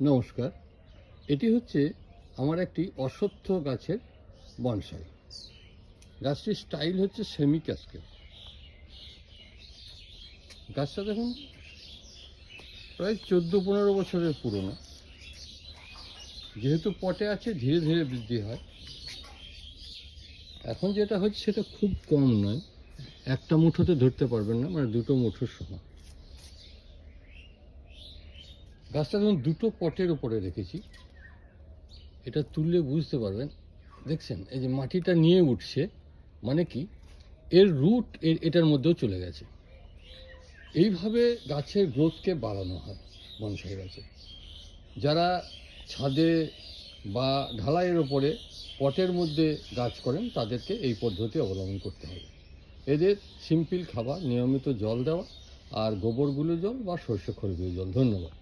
নমস্কার। এটি হচ্ছে আমার একটি অশ্বত্থ গাছের বনসাই। গাছটির স্টাইল হচ্ছে সেমি ক্যাসকেড। গাছটা দেখুন প্রায় 14-15 বছরের পুরনো। যেহেতু পটে আছে ধীরে ধীরে বৃদ্ধি হয়। এখন যেটা হচ্ছে সেটা খুব কম নয়, একটা মুঠোতে ধরতে পারবেন না, মানে দুটো মুঠোর সমান। গাছটা দেখুন দুটো পটের উপরে রেখেছি, এটা তুললে বুঝতে পারবেন। দেখছেন এই যে মাটিটা নিয়ে উঠছে, মানে কি এর রুট এটার মধ্যেও চলে গেছে। এইভাবে গাছের গ্রোথকে বাড়ানো হয় বনসাই গাছে। যারা ছাদে বা ঢালাইয়ের ওপরে পটের মধ্যে গাছ করেন তাদেরকে এই পদ্ধতি অবলম্বন করতে হবে। এদের সিম্পল খাবার, নিয়মিত জল দেওয়া, আর গোবরগুলো জল বা সর্ষে খোলগুলো জল। ধন্যবাদ।